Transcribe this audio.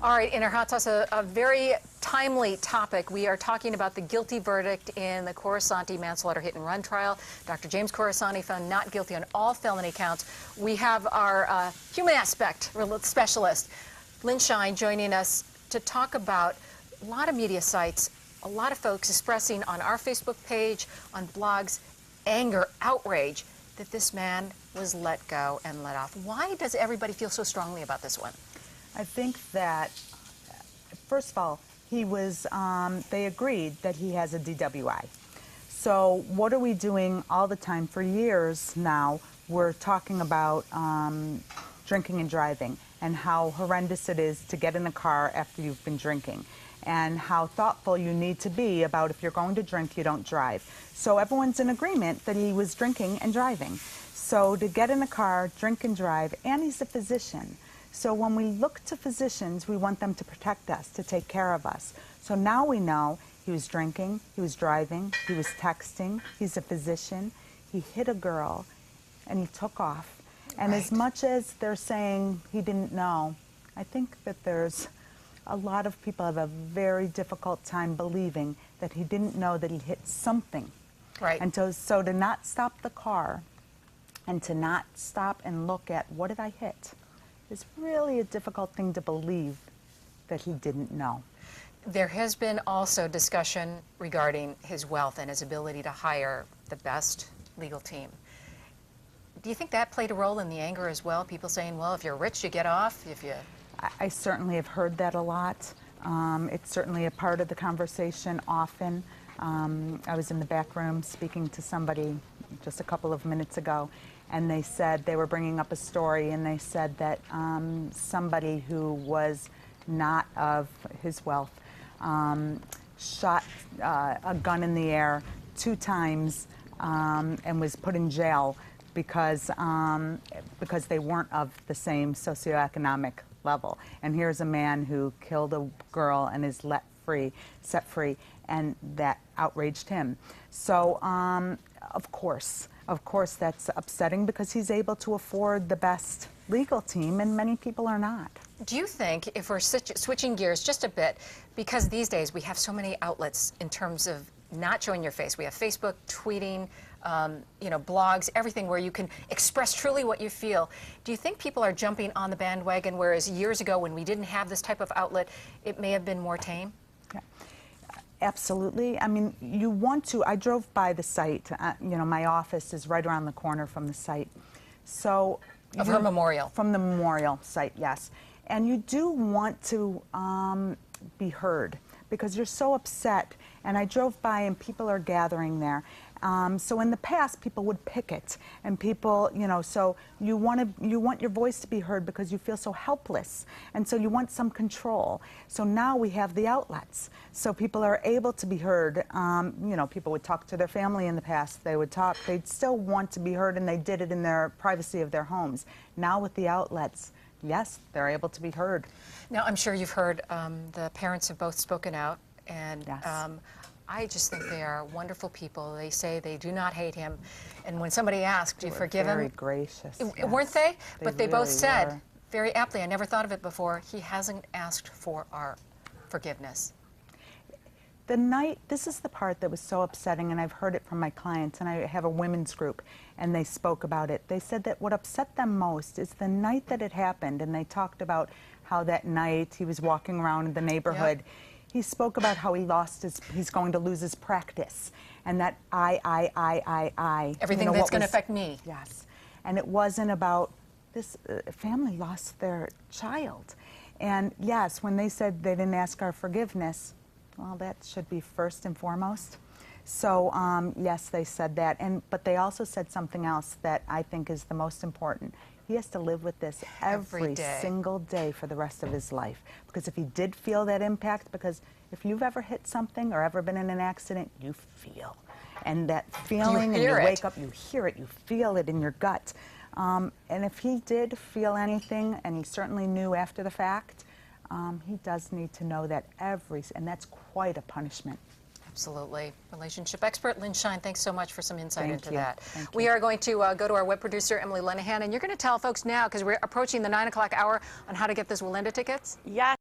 All right, in our hot sauce, a very timely topic. We are talking about the guilty verdict in the Corasanti manslaughter hit-and-run trial. Dr. James Corasanti found not guilty on all felony counts. We have our human aspect specialist, Lynn Shine, joining us to talk about a lot of media sites, a lot of folks expressing on our Facebook page, on blogs, anger, outrage that this man was let go and let off. Why does everybody feel so strongly about this one? I think that, first of all, he was, they agreed that he has a DWI. So what are we doing all the time? For years now, we're talking about drinking and driving and how horrendous it is to get in a car after you've been drinking, and how thoughtful you need to be about if you're going to drink, you don't drive. So everyone's in agreement that he was drinking and driving. So to get in a car, drink and drive, and he's a physician. So when we look to physicians, we want them to protect us, to take care of us. So now we know he was drinking, he was driving, he was texting, he's a physician, he hit a girl, and he took off. And as much as they're saying he didn't know, I think that there's a lot of people have a very difficult time believing that he didn't know that he hit something. Right. And so to not stop the car and to not stop and look at what did I hit is really a difficult thing to believe that he didn't know. There has been also discussion regarding his wealth and his ability to hire the best legal team. Do you think that played a role in the anger as well? People saying, well, if you're rich, you get off. If you... I certainly have heard that a lot. It's certainly a part of the conversation often. I was in the back room speaking to somebody just a couple of minutes ago, and they said, they were bringing up a story, and they said that somebody who was not of his wealth shot a gun in the air 2 times and was put in jail because they weren't of the same socioeconomic level. And here's a man who killed a girl and is set free, and that outraged him. So, of course that's upsetting because he's able to afford the best legal team, and many people are not. Do you think, if we're switching gears just a bit, because these days we have so many outlets in terms of not showing your face. We have Facebook, tweeting, you know, blogs, everything where you can express truly what you feel. Do you think people are jumping on the bandwagon, whereas years ago when we didn't have this type of outlet, it may have been more tame? Yeah. Absolutely. I mean, you want to, I drove by the site, you know, my office is right around the corner from the site. So... Of her memorial. From the memorial site, yes. And you do want to be heard because you're so upset. And I drove by and people are gathering there. So in the past, people would picket, and people, you know, so you want your voice to be heard because you feel so helpless, and so you want some control. So now we have the outlets, so people are able to be heard. You know, people would talk to their family in the past. They would talk. They'd still want to be heard, and they did it in their privacy of their homes. Now with the outlets, yes, they're able to be heard. Now, I'm sure you've heard the parents have both spoken out, and yes. I just think they are wonderful people. They say they do not hate him. And when somebody asked, do you forgive him? Very gracious. Yes. Weren't they? But they both really said, were. very aptly, I never thought of it before, he hasn't asked for our forgiveness. The night, this is the part that was so upsetting, and I've heard it from my clients, and I have a women's group, and they spoke about it. They said that what upset them most is the night that it happened, and they talked about how that night he was walking around the neighborhood. Yep. He spoke about how he's going to lose his practice, and that I. Everything, you know, that's going to affect me. Yes. And it wasn't about this family lost their child. And yes, when they said they didn't ask our forgiveness, well, that should be first and foremost. So, yes, they said that. But they also said something else that I think is the most important. He has to live with this every single day for the rest of his life. Because if he did feel that impact, because if you've ever hit something or ever been in an accident, you feel. And that feeling, and you wake up, you hear it, you feel it in your gut. And if he did feel anything, and he certainly knew after the fact, he does need to know that and that's quite a punishment. Absolutely. Relationship expert Lynn Shine, thanks so much for some insight into that. Thank you. We are going to go to our web producer, Emily Lenahan, and you're going to tell folks now, because we're approaching the 9 o'clock hour, on how to get those Walinda tickets. Yes.